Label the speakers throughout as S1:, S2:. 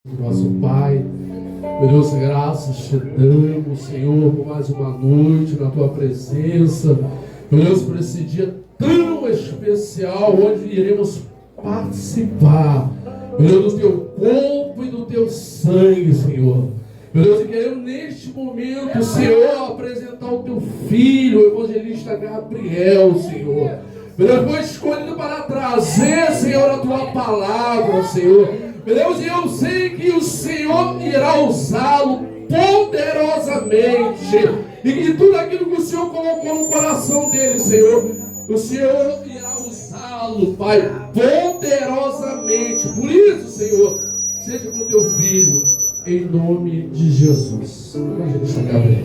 S1: Nosso Pai, meu Deus, graças te damos, Senhor, por mais uma noite na Tua presença, meu Deus, por esse dia tão especial, onde iremos participar, meu Deus, do Teu corpo e do Teu sangue, Senhor. Meu Deus, e queremos neste momento, Senhor, apresentar o Teu Filho, o evangelista Gabriel, Senhor. Meu Deus, foi escolhido para trazer, Senhor, a Tua palavra, Senhor. Meu Deus, e eu sei que o Senhor irá usá-lo poderosamente. E que tudo aquilo que o Senhor colocou no coração dele, Senhor, o Senhor irá usá-lo, Pai, poderosamente. Por isso, Senhor, seja com teu filho, em nome de Jesus. Evangelista Gabriel.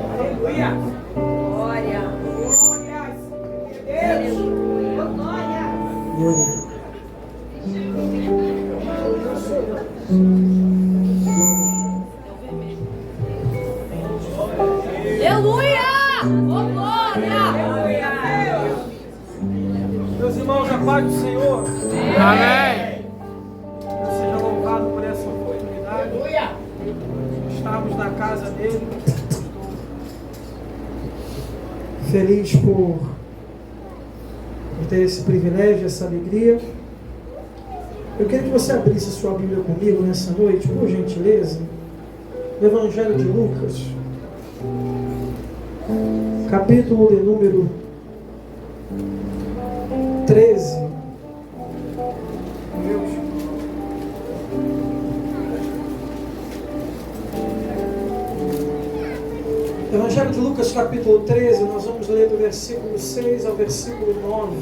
S2: Aleluia! Glória! Glória! Deus! Glória! Aleluia! Glória!
S3: Meus irmãos, a paz do Senhor.
S4: Amém.
S3: Seja louvado por essa oportunidade. Estamos na casa dele. Feliz por ter esse privilégio, essa alegria. Eu queria que você abrisse a sua Bíblia comigo nessa noite, por gentileza, no Evangelho de Lucas, capítulo de número 13. Evangelho de Lucas, capítulo 13, nós vamos ler do versículo 6 ao versículo 9.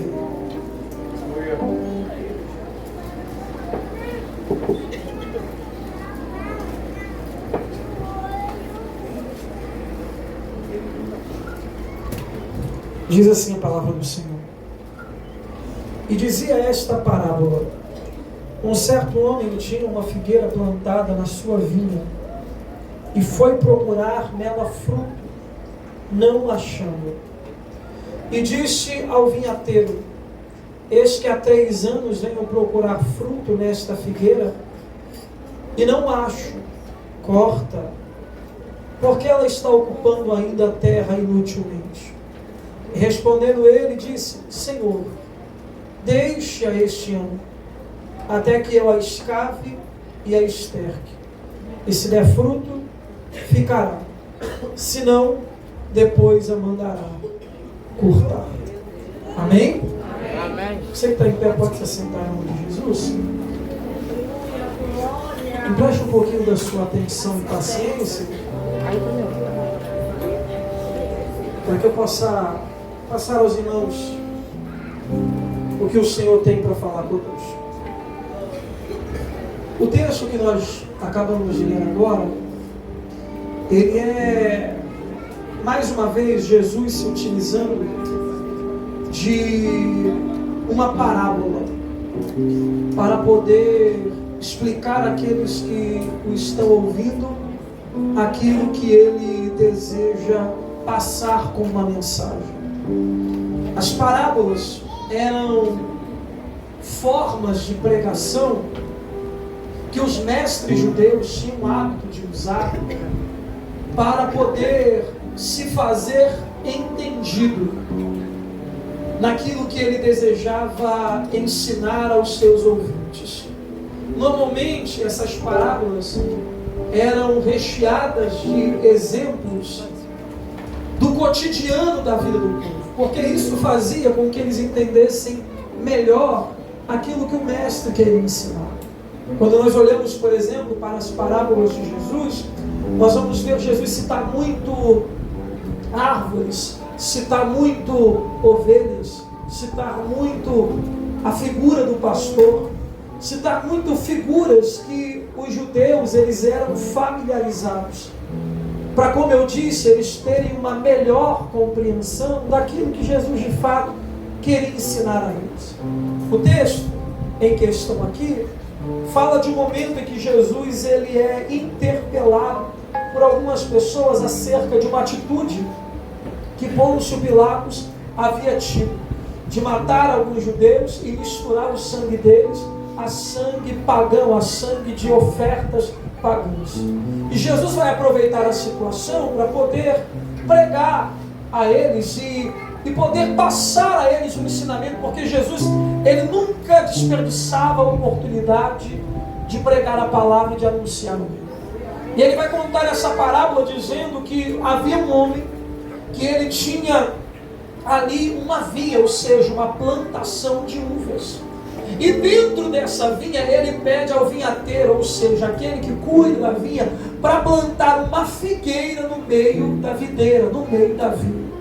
S3: Diz assim a palavra do Senhor. E dizia esta parábola: um certo homem tinha uma figueira plantada na sua vinha, e foi procurar nela fruto, não achando. E disse ao vinhateiro: eis que há 3 anos venho procurar fruto nesta figueira, e não acho. Corta, porque ela está ocupando ainda a terra inutilmente. E respondendo ele, disse: Senhor, deixa este ano, até que eu a escave e a esterque. E se der fruto, ficará. Se não, depois a mandará cortar. Amém?
S4: Amém.
S3: Você que está em pé pode se assentar em nome de Jesus. Empreste um pouquinho da sua atenção e paciência, para que eu possa passar aos irmãos o que o Senhor tem para falar conosco. O texto que nós acabamos de ler agora, ele é, mais uma vez, Jesus se utilizando de uma parábola para poder explicar àqueles que o estão ouvindo aquilo que ele deseja passar como uma mensagem. As parábolas eram formas de pregação que os mestres judeus tinham o hábito de usar para poder se fazer entendido naquilo que ele desejava ensinar aos seus ouvintes. Normalmente essas parábolas eram recheadas de exemplos do cotidiano da vida do povo, porque isso fazia com que eles entendessem melhor aquilo que o mestre queria ensinar. Quando nós olhamos, por exemplo, para as parábolas de Jesus, nós vamos ver Jesus citar muito árvores, citar muito ovelhas, citar muito a figura do pastor, citar muito figuras que os judeus eles eram familiarizados, para, como eu disse, eles terem uma melhor compreensão daquilo que Jesus de fato queria ensinar a eles. O texto em questão aqui fala de um momento em que Jesus ele é interpelado revelado por algumas pessoas acerca de uma atitude que Pôncio Pilatos havia tido, de matar alguns judeus e misturar o sangue deles a sangue pagão, a sangue de ofertas pagãs. E Jesus vai aproveitar a situação para poder pregar a eles e poder passar a eles o ensinamento, porque Jesus, ele nunca desperdiçava a oportunidade de pregar a palavra e de anunciar o reino. E ele vai contar essa parábola dizendo que havia um homem que ele tinha ali uma vinha, ou seja, uma plantação de uvas. E dentro dessa vinha ele pede ao vinhateiro, ou seja, aquele que cuida da vinha, para plantar uma figueira no meio da videira, no meio da vinha.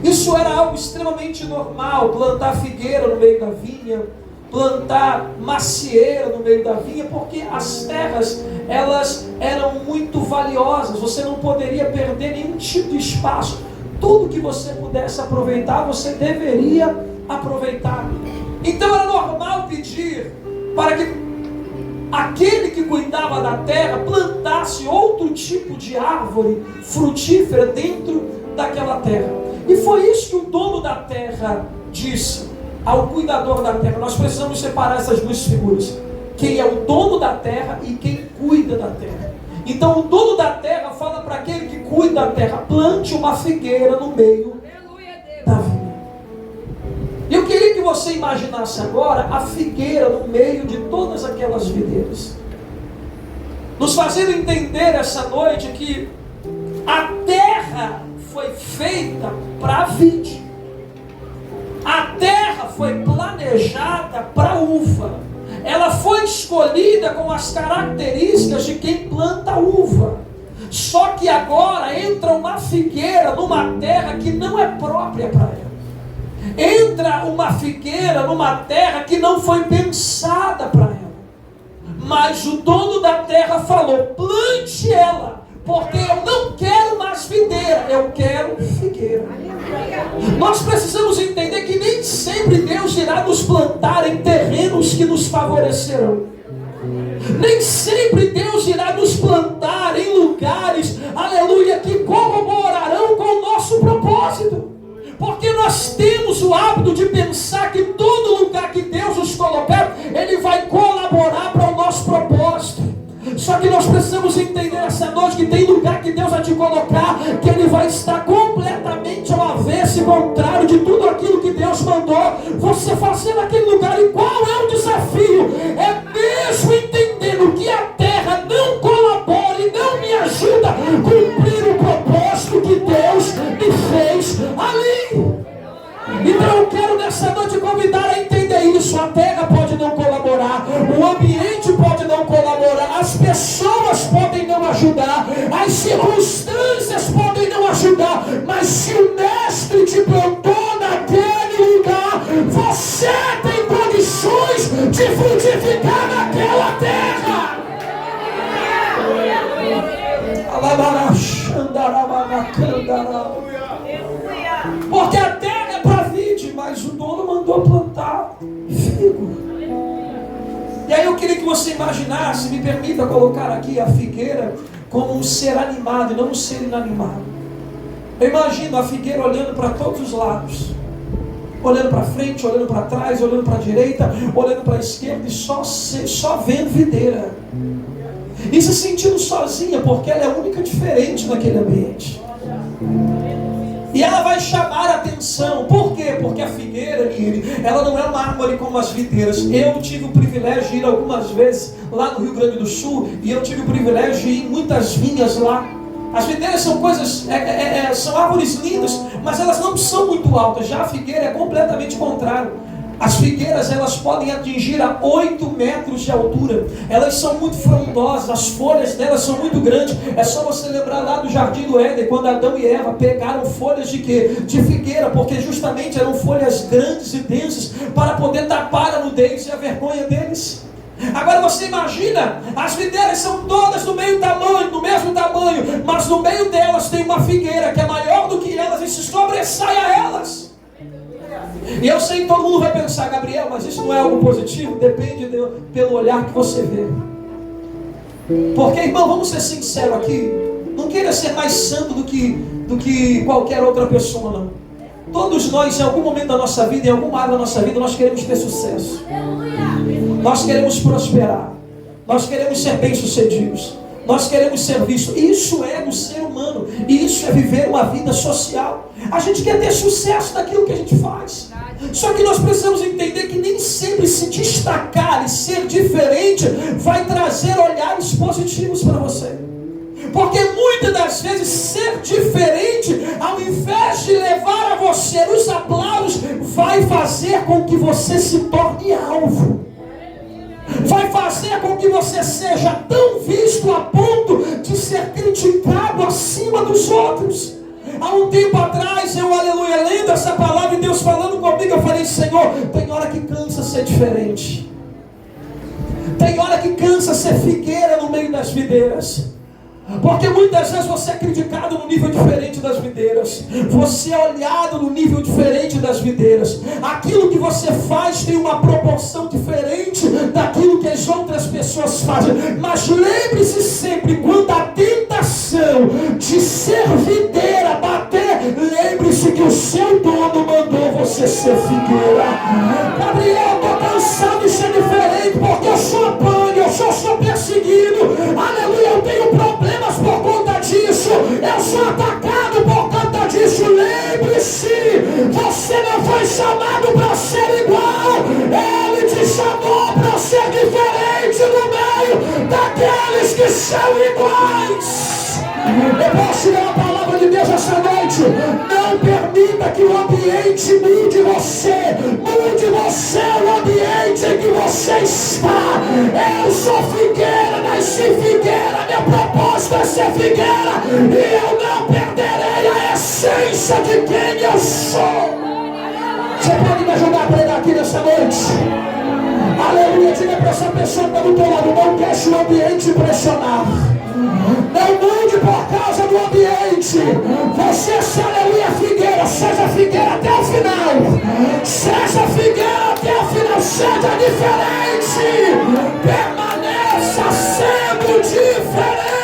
S3: Isso era algo extremamente normal, plantar figueira no meio da vinha, plantar macieira no meio da vinha, porque as terras, elas eram muito valiosas, você não poderia perder nenhum tipo de espaço. Tudo que você pudesse aproveitar, você deveria aproveitar. Então era normal pedir para que aquele que cuidava da terra plantasse outro tipo de árvore frutífera dentro daquela terra. E foi isso que o dono da terra disse ao cuidador da terra. Nós precisamos separar essas duas figuras: quem é o dono da terra e quem cuida da terra. Então o dono da terra fala para aquele que cuida da terra: plante uma figueira no meio da vinha. Eu queria que você imaginasse agora a figueira no meio de todas aquelas videiras, nos fazendo entender essa noite que a terra foi feita para a vide. A terra foi planejada para a uva. Ela foi escolhida com as características de quem planta uva. Só que agora entra uma figueira numa terra que não é própria para ela. Entra uma figueira numa terra que não foi pensada para ela. Mas o dono da terra falou: plante ela, porque eu não quero mais videira, eu quero figueira. Nós precisamos entender que nem sempre Deus irá nos plantar em terrenos que nos favorecerão. Nem sempre Deus irá nos plantar em lugares, aleluia, que corroborarão com o nosso propósito. Porque nós temos o hábito de pensar que todo lugar que Deus nos colocar, Ele vai colaborar para o nosso propósito. Só que nós precisamos entender essa noite que tem lugar que Deus vai te colocar, que Ele vai estar completamente ao avesso e contrário de tudo aquilo que Deus mandou você fazer naquele lugar. E qual é o desafio? É mesmo entendendo que a terra não colabora e não me ajuda a cumprir o propósito que Deus me fez ali. Então eu quero nessa noite convidar a entender isso. A terra pode não colaborar, o ambiente pode não colaborar, as pessoas podem não ajudar, as circunstâncias podem não ajudar, mas se o mestre te plantou naquele lugar, você tem condições de frutificar naquela terra. Porque a terra é para vide, mas o dono mandou plantar figo. E aí eu queria que você imaginasse, me permita colocar aqui a figueira como um ser animado e não um ser inanimado. Eu imagino a figueira olhando para todos os lados, olhando para frente, olhando para trás, olhando para a direita, olhando para a esquerda e só vendo videira. E se sentindo sozinha, porque ela é a única diferente naquele ambiente. E ela vai chamar a atenção. Por quê? Porque a figueira, ela não é uma árvore como as videiras. Eu tive o privilégio de ir algumas vezes lá no Rio Grande do Sul, e eu tive o privilégio de ir em muitas vinhas lá. As videiras são coisas, são árvores lindas, mas elas não são muito altas. Já a figueira é completamente contrário. As figueiras, elas podem atingir a 8 metros de altura. Elas são muito frondosas, as folhas delas são muito grandes. É só você lembrar lá do Jardim do Éden, quando Adão e Eva pegaram folhas de quê? De figueira, porque justamente eram folhas grandes e densas para poder tapar a nudez e a vergonha deles. Agora você imagina, as videiras são todas do mesmo tamanho, mas no meio delas tem uma figueira que é maior do que elas e se sobressai a elas. E eu sei que todo mundo vai pensar: Gabriel, mas isso não é algo positivo? Depende pelo olhar que você vê. Porque, irmão, vamos ser sinceros aqui. Não queira ser mais santo do que qualquer outra pessoa, não. Todos nós, em algum momento da nossa vida, em alguma área da nossa vida, nós queremos ter sucesso. Nós queremos prosperar. Nós queremos ser bem-sucedidos. Nós queremos ser vistos. Isso é do ser humano. E isso é viver uma vida social. A gente quer ter sucesso naquilo que a gente faz. Só que nós precisamos entender que nem sempre se destacar e ser diferente vai trazer olhares positivos para você. Porque muitas das vezes ser diferente, ao invés de levar a você os aplausos, vai fazer com que você se torne alvo. Vai fazer com que você seja tão visto a ponto de ser criticado acima dos outros. Há um tempo atrás, eu, aleluia, lendo essa palavra e Deus falando comigo, eu falei: Senhor, tem hora que cansa ser diferente. Tem hora que cansa ser figueira no meio das videiras. Porque muitas vezes você é criticado no nível diferente das videiras. Você é olhado no nível diferente das videiras. Aquilo que você faz tem uma proporção diferente daquilo que as outras pessoas fazem. Mas lembre-se sempre, quando a tentação de ser videira bater, lembre-se que o seu dono mandou você ser figueira. Gabriel, eu estou cansado de ser diferente, porque eu sou apanho, eu sou perseguido. Aleluia, eu tenho problemas por conta disso, eu sou atacado por conta disso. Lembre-se, você não foi chamado para ser igual. Ele te chamou para ser diferente no meio daqueles que são iguais. Eu posso ler a palavra de Deus essa noite. Não permita que o ambiente mude você. Mude você o ambiente em que você está. Eu sou figueira, nasci figueira. Minha proposta é ser figueira. E eu não perderei a essência de quem eu sou. Você pode me ajudar a pregar aqui nessa noite? Aleluia, diga para essa pessoa que está do teu lado: não deixe o ambiente impressionar. Não mude por causa do ambiente. Você, se aleluia, figueira, seja figueira até o final. Seja figueira até o final. Seja diferente. Permaneça sendo diferente.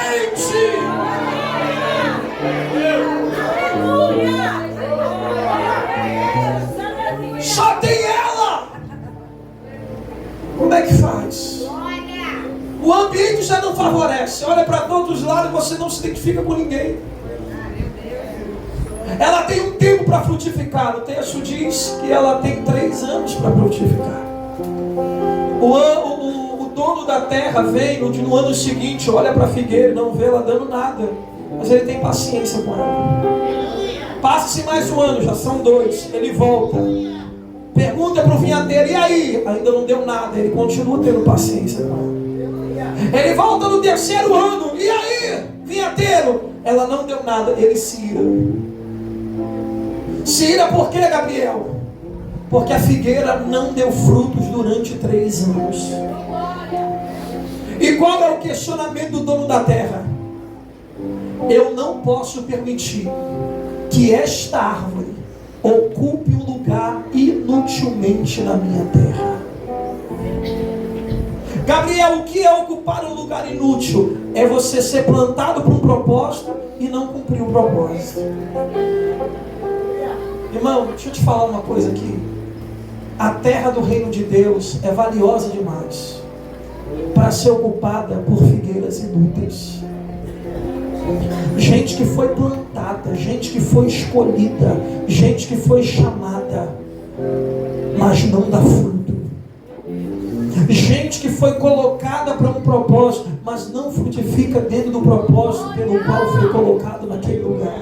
S3: Só tem ela. Como é que faz? O ambiente já não favorece. Olha para todos os lados e você não se identifica com ninguém. Ela tem um tempo para frutificar. O texto diz que ela tem 3 anos para frutificar. O dono da terra vem no ano seguinte, olha para a figueira e não vê ela dando nada. Mas ele tem paciência com ela. Passa-se mais um ano, já são 2. Ele volta. Pergunta para o vinhadeiro: e aí? Ainda não deu nada. Ele continua tendo paciência com ela. Ele volta no 3º ano. E aí, vinhadeiro? Ela não deu nada. Ele se ira. Se ira por quê, Gabriel? Porque a figueira não deu frutos durante 3 anos. E qual é o questionamento do dono da terra? Eu não posso permitir que esta árvore ocupe um lugar inutilmente na minha terra. Gabriel, o que é ocupar um lugar inútil? É você ser plantado para um propósito e não cumprir o propósito. Irmão, deixa eu te falar uma coisa aqui. A terra do reino de Deus é valiosa demais para ser ocupada por figueiras inúteis. Gente que foi plantada, gente que foi escolhida, gente que foi chamada, mas não dá fruto. Gente que foi colocada para um propósito, mas não frutifica dentro do propósito pelo qual foi colocado naquele lugar.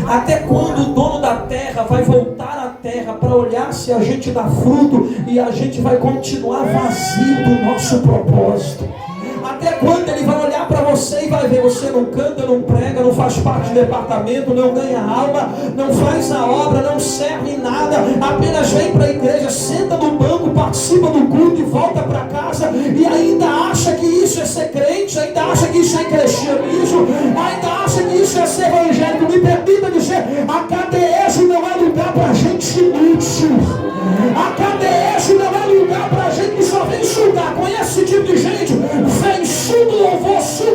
S3: Até quando o dono da terra vai voltar à terra para olhar se a gente dá fruto e a gente vai continuar vazio do nosso propósito? Até quando ele vai olhar para você e vai ver: você não canta, não prega, não faz parte do departamento, não ganha alma, não faz a obra, não serve em nada, apenas vem para a igreja, senta no banco, participa do culto e volta para casa, e ainda acha que isso é ser crente, ainda acha que isso é cristianismo, ainda acha que isso é ser evangélico. Me permita dizer, a KDS não é lugar para gente inútil. A KDS não é lugar para gente que só vem estudar. Conhece esse tipo de gente? Vem, estuda o louvor, sua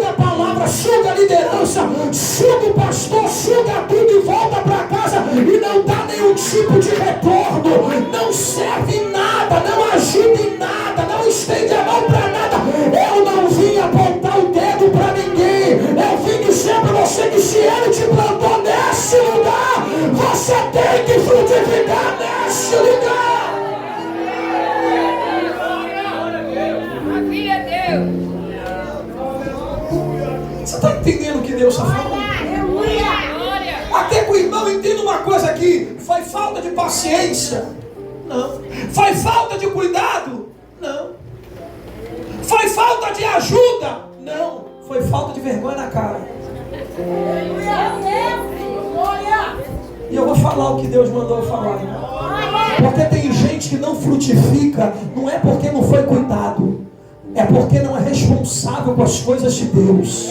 S3: liderança, suga o pastor, suga tudo e volta para casa e não dá nenhum tipo de retorno, não serve em nada, não ajuda em nada, não estende a mão para nada. Eu não vim apontar o dedo para ninguém, eu vim dizer para você que se Ele te plantou nesse lugar, você tem que frutificar nesse lugar. Você está entendendo o que Deus está falando? Até que o irmão entenda uma coisa aqui: foi falta de paciência? Não. Foi falta de cuidado? Não. Foi falta de ajuda? Não. Foi falta de vergonha na cara. E eu vou falar o que Deus mandou eu falar, irmão. Porque tem gente que não frutifica, não é porque não foi cuidado, é porque não é responsável com as coisas de Deus.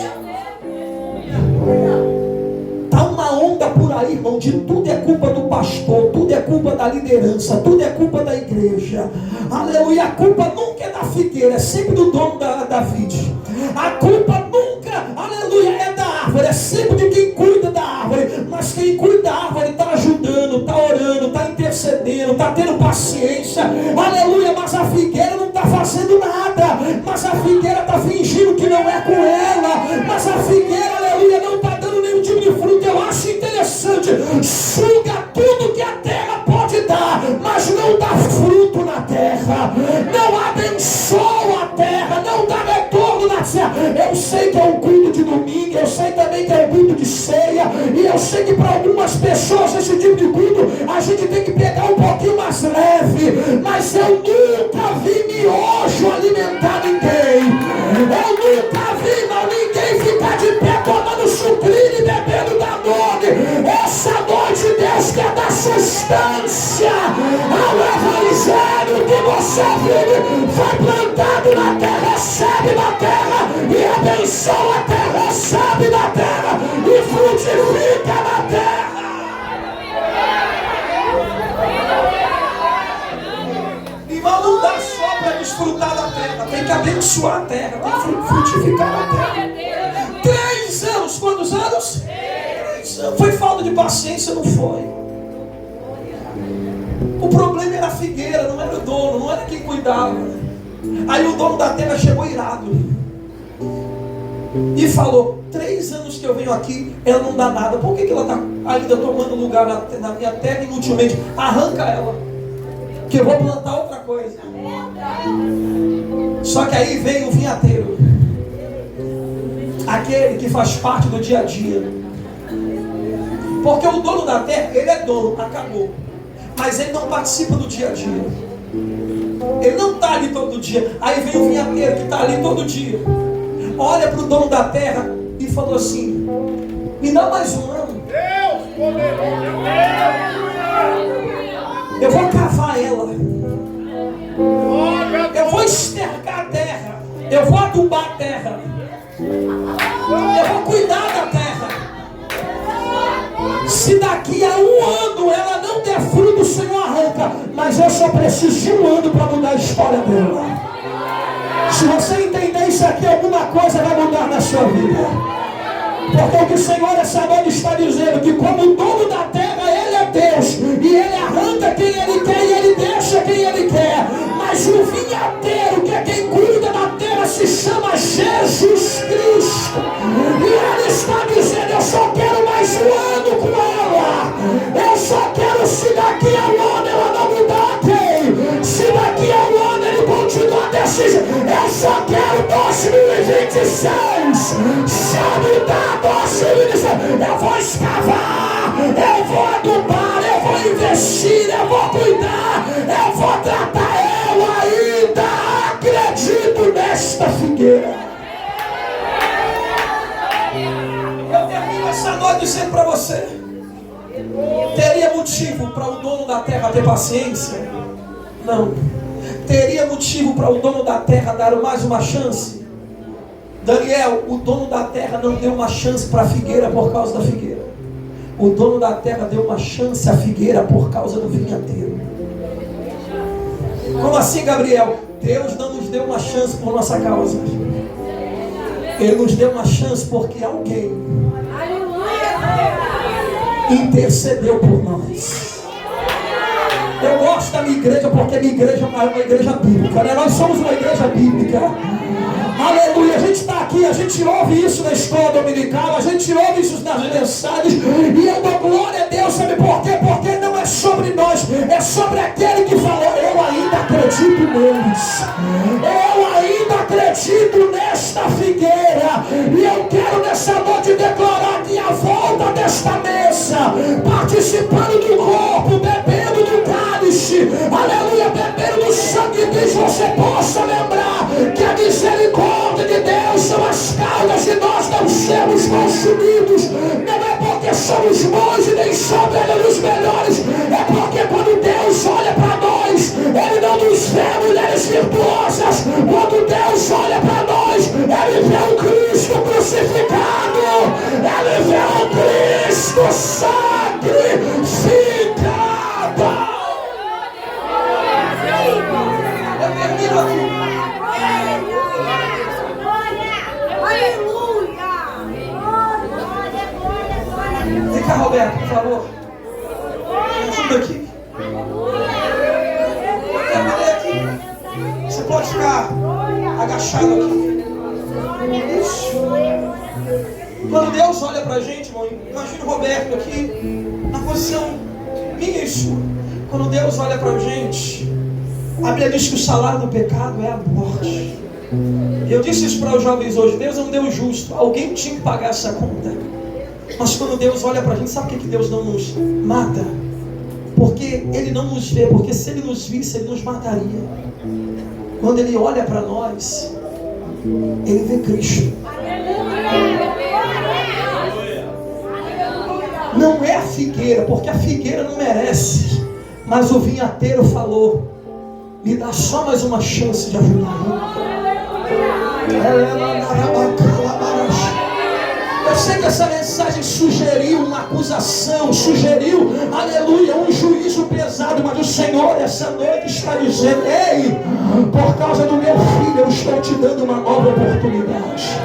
S3: Está uma onda por aí, irmão, de tudo é culpa do pastor, tudo é culpa da liderança, tudo é culpa da igreja. Aleluia, a culpa nunca é da figueira, é sempre do dono da vide. A culpa nunca, aleluia, é da árvore, é sempre de quem cuida da árvore. Mas quem cuida da árvore está ajudando, está orando, está intercedendo, está tendo paciência. Aleluia, mas a figueira não está fazendo nada. Mas a figueira está fingindo que não é com ela. Mas a figueira, aleluia, não está dando nenhum tipo de fruto. Eu acho interessante, suga tudo que a terra pode dar, mas não dá fruto na terra, não abençoa a terra, não dá retorno na terra. Eu sei que é um culto de domingo, eu sei também que é um culto de ceia, e eu sei que para algumas pessoas esse tipo de culto a gente tem que pegar um pouquinho mais leve, mas eu nunca vi miojo alimentar ninguém. Eu nunca vi ninguém ficar de pé tomando sucrilho e bebendo Danone. Essa noite Deus quer dar sustância ao evangelho que você vive. Foi plantado na terra, recebe na terra, e abençoa a terra, recebe na terra, e frutifica na terra. Irmão, não dá só para desfrutar da terra, tem que abençoar a terra, tem que frutificar a terra. 3 anos, quantos anos? 3 anos. Foi falta de paciência? Não foi. O problema era a figueira, não era o dono, não era quem cuidava. Aí o dono da terra chegou irado e falou: 3 anos que eu venho aqui, ela não dá nada. Por que ela está ainda tomando lugar na minha terra? Inutilmente, arranca ela, que eu vou plantar outra coisa. Só que aí veio o vinhateiro, aquele que faz parte do dia a dia. Porque o dono da terra, ele é dono, acabou, mas ele não participa do dia a dia, ele não está ali todo dia. Aí vem o vinhateiro que está ali todo dia, olha para o dono da terra e falou assim: me dá mais um ano, eu vou cavar ela, eu vou estercar a terra, eu vou adubar a terra, eu vou cuidar da terra. Se daqui a 1 ano ela não der fruto, o Senhor arranca. Mas eu só preciso de 1 ano para mudar a história dela. Se você entender isso aqui, alguma coisa vai mudar na sua vida. Porque o que o Senhor essa noite está dizendo, que como dono da terra, Ele é Deus, e Ele arranca quem Ele quer e Ele deixa quem Ele quer. Mas o vinhateiro, que é quem cuida da terra, se chama Jesus Cristo. E Ele está dizendo: eu só quero mais 1 ano com ela. Eu só quero, se daqui a 1 ano ela não mudar, ok. Se daqui a 1 ano Ele continuar desse jeito, eu só quero 2026. Se eu mudar 2026, eu vou escavar, eu vou adubar, eu vou investir, eu vou cuidar, eu vou tratar. Eu ainda acredito nesta figueira. Eu termino essa noite dizendo para você: teria motivo para o dono da terra ter paciência? Não. Teria motivo para o dono da terra dar mais uma chance? Daniel, o dono da terra não deu uma chance para a figueira por causa da figueira. O dono da terra deu uma chance à figueira por causa do vinhateiro. Como assim, Gabriel? Deus não nos deu uma chance por nossa causa. Ele nos deu uma chance porque alguém intercedeu por nós. Eu gosto da minha igreja porque a minha igreja é uma igreja bíblica, né? Nós somos uma igreja bíblica. Aleluia, a gente está aqui, a gente ouve isso na escola dominical, a gente ouve isso nas mensagens, e eu dou glória a Deus, sabe por quê? Porque não é sobre nós, é sobre aquele que falou. Eu ainda acredito neles, eu ainda acredito nesta figueira, e eu quero nessa noite declarar que a volta desta mesa, participando do corpo, bebendo do cálice, aleluia, bebendo do sangue de Cristo, você possa lembrar que a misericórdia de Deus são as causas de nós não sermos consumidos. Não é porque somos bons e nem somos os melhores, é porque quando Deus olha para nós, Ele não nos vê mulheres virtuosas. Quando Deus olha para nós, Ele vê o Cristo crucificado, Ele vê o Cristo sacrificado. Eu termino aqui. Vem cá, Roberto, por favor. Me ajuda aqui. Aqui. Você pode ficar agachado aqui. Isso. Quando Deus olha pra gente, irmão, imagina o Roberto aqui, na posição minha e sua. Quando Deus olha pra gente, a Bíblia diz que o salário do pecado é a morte. Eu disse isso para os jovens hoje: Deus é um Deus justo, alguém tinha que pagar essa conta. Mas quando Deus olha para a gente, sabe por que Deus não nos mata? Porque Ele não nos vê, porque se Ele nos visse, Ele nos mataria. Quando Ele olha para nós, Ele vê Cristo. Não é a figueira, porque a figueira não merece, mas o vinhateiro falou: me dá só mais uma chance de ajudar. Eu sei que essa mensagem sugeriu uma acusação, sugeriu, aleluia, um juízo pesado, mas o Senhor essa noite está dizendo: ei, por causa do meu filho eu estou te dando uma nova oportunidade.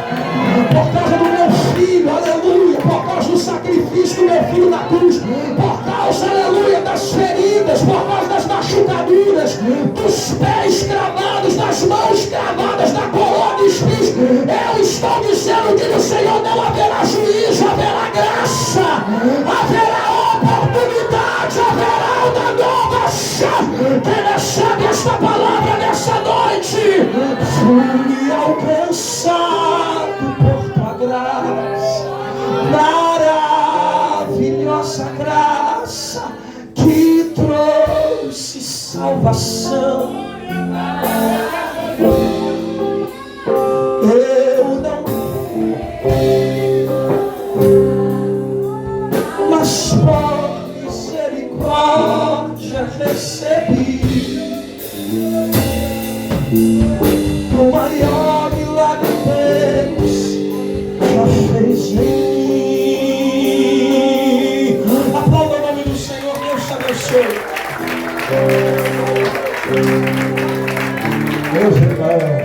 S3: Por causa do meu filho, aleluia, por causa do sacrifício do meu filho na cruz, por causa, aleluia, das feridas, por causa das machucaduras, dos pés cravados, das mãos cravadas, da coroa de espinhos, eu estou dizendo que no Senhor não haverá juízo, haverá graça, haverá oportunidade, haverá uma nova chance. Quem recebe esta palavra nessa noite, fui alcançado por tua graça, maravilhosa graça que trouxe salvação. Eu não, mas por misericórdia recebi.